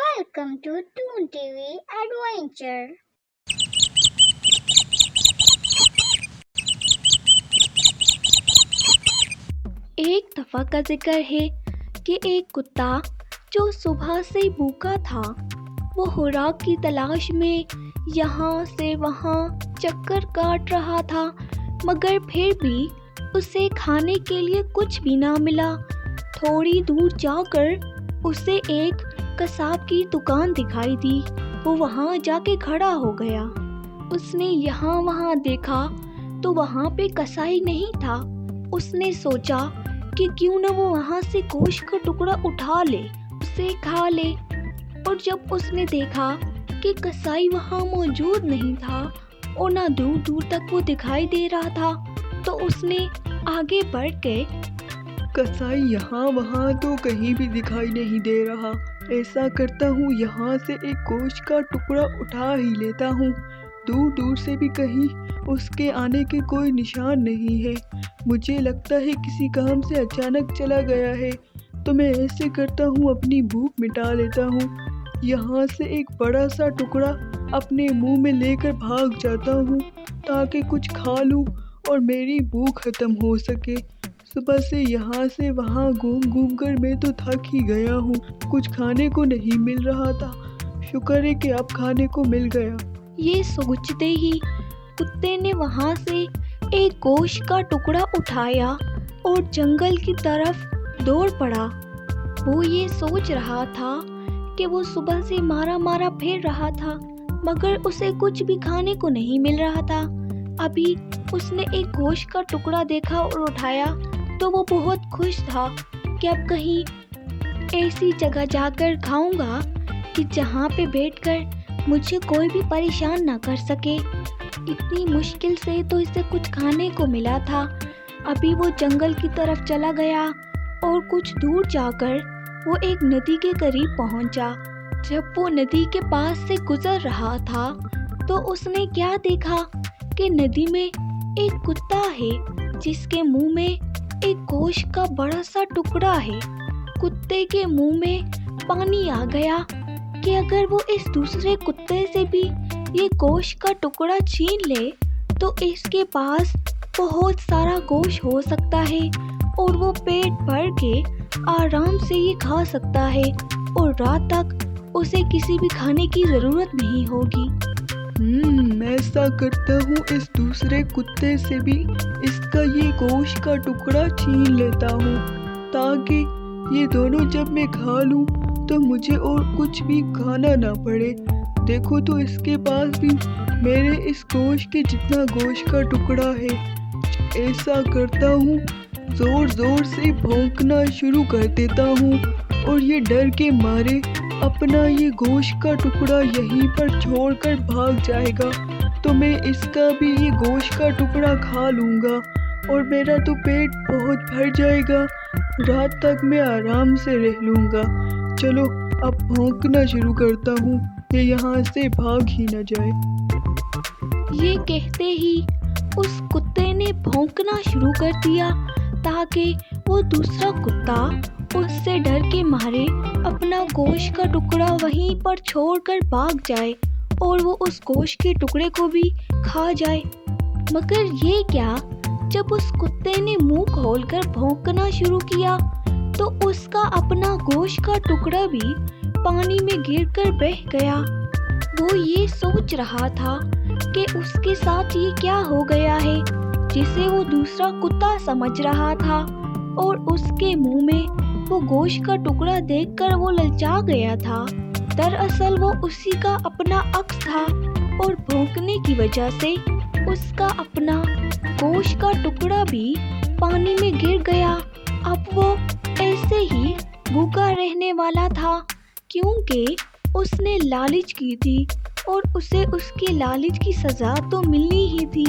Welcome to Toon TV Adventure. एक दफ़ा का जिक्र है कि एक कुत्ता जो सुबह से भूखा था, वो खुराक की तलाश में यहाँ से वहाँ चक्कर काट रहा था, मगर फिर भी उसे खाने के लिए कुछ भी ना मिला। थोड़ी दूर जाकर उसे एक कसाब की दुकान दिखाई दी। वो वहाँ जाके खड़ा हो गया। उसने यहाँ वहाँ देखा तो वहाँ पे कसाई नहीं था। उसने सोचा कि क्यों न वो वहाँ से गोश्त का टुकड़ा उठा ले, उसे खा ले। और जब उसने देखा कि कसाई वहाँ मौजूद नहीं था और ना दूर दूर तक वो दिखाई दे रहा था, तो उसने आगे बढ़ के कसाई यहाँ वहाँ तो कहीं भी दिखाई नहीं दे रहा। ऐसा करता हूँ, यहाँ से एक गोश्त का टुकड़ा उठा ही लेता हूँ। दूर दूर से भी कहीं उसके आने के कोई निशान नहीं है। मुझे लगता है किसी काम से अचानक चला गया है। तो मैं ऐसे करता हूँ, अपनी भूख मिटा लेता हूँ। यहाँ से एक बड़ा सा टुकड़ा अपने मुंह में लेकर भाग जाता हूँ ताकि कुछ खा लूँ और मेरी भूख ख़त्म हो सके। सुबह से यहाँ से वहाँ घूम घूम कर मैं तो थक ही गया हूँ। कुछ खाने को नहीं मिल रहा था। शुक्र है कि अब खाने को मिल गया। ये सोचते ही कुत्ते ने वहाँ से एक गोश्त का टुकड़ा उठाया और जंगल की तरफ दौड़ पड़ा। वो ये सोच रहा था कि वो सुबह से मारा मारा फिर रहा था, मगर उसे कुछ भी खाने को नहीं मिल रहा था। अभी उसने एक गोश्त का टुकड़ा देखा और उठाया तो वो बहुत खुश था कि अब कहीं ऐसी जगह जाकर खाऊंगा कि जहाँ पे बैठकर मुझे कोई भी परेशान ना कर सके। इतनी मुश्किल से तो इसे कुछ खाने को मिला था। अभी वो जंगल की तरफ चला गया और कुछ दूर जाकर वो एक नदी के करीब पहुंचा। जब वो नदी के पास से गुजर रहा था तो उसने क्या देखा कि नदी में एक कुत्ता है जिसके मुंह में एक गोश्त का बड़ा सा टुकड़ा है। कुत्ते के मुंह में पानी आ गया कि अगर वो इस दूसरे कुत्ते से भी ये गोश्त का टुकड़ा छीन ले तो इसके पास बहुत सारा गोश्त हो सकता है और वो पेट भर के आराम से ये खा सकता है और रात तक उसे किसी भी खाने की ज़रूरत नहीं होगी। ऐसा करता हूँ, इस दूसरे कुत्ते से भी इसका ये गोश्त का टुकड़ा छीन लेता हूँ ताकि ये दोनों जब मैं खा लूँ तो मुझे और कुछ भी खाना ना पड़े। देखो तो इसके पास भी मेरे इस गोश्त के जितना गोश्त का टुकड़ा है। ऐसा करता हूँ, ज़ोर ज़ोर से भौंकना शुरू कर देता हूँ और ये डर के मारे अपना ये गोश्त का टुकड़ा यहीं पर छोड़कर भाग जाएगा। तो मैं इसका भी ये गोश्त का टुकड़ा खा लूँगा और मेरा तो पेट बहुत भर जाएगा। रात तक मैं आराम से रह लूँगा। चलो अब भौंकना शुरू करता हूँ, ये यहाँ से भाग ही न जाए। ये कहते ही उस कुत्ते ने भौंकना शुरू कर दिया ताकि वो दूसरा कुत्ता उससे डर के मारे अपना गोश्त का टुकड़ा वहीं पर छोड़कर भाग जाए और वो उस गोश्त के टुकड़े को भी खा जाए। मगर ये क्या, जब उस कुत्ते ने मुंह खोलकर भौंकना शुरू किया तो उसका अपना गोश्त का टुकड़ा भी पानी में गिरकर बह गया। वो ये सोच रहा था कि उसके साथ ये क्या हो गया है, जिसे वो दूसरा कुत्ता समझ रहा था, और उसके मुंह में वो गोश्त का टुकड़ा देखकर वो ललचा गया था। दरअसल वो उसी का अपना अक्स था और भौंकने की वजह से उसका अपना गोश्त का टुकड़ा भी पानी में गिर गया। अब वो ऐसे ही भूखा रहने वाला था क्योंकि उसने लालच की थी और उसे उसकी लालच की सज़ा तो मिलनी ही थी।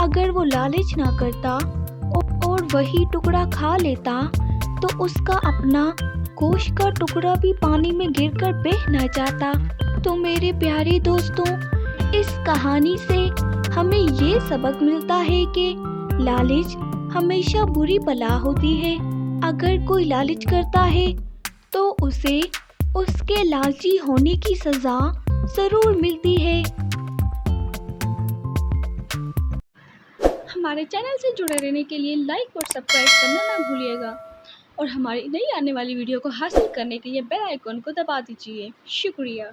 अगर वो लालच ना करता और वही टुकड़ा खा लेता तो उसका अपना गोश्त का टुकड़ा भी पानी में गिरकर बह ना जाता। तो मेरे प्यारे दोस्तों, इस कहानी से हमें ये सबक मिलता है कि लालच हमेशा बुरी बला होती है। अगर कोई लालच करता है तो उसे उसके लालची होने की सज़ा ज़रूर मिलती है। हमारे चैनल से जुड़े रहने के लिए लाइक और सब्सक्राइब करना ना भूलिएगा और हमारी नई आने वाली वीडियो को हासिल करने के लिए बेल आइकन को दबा दीजिए। शुक्रिया।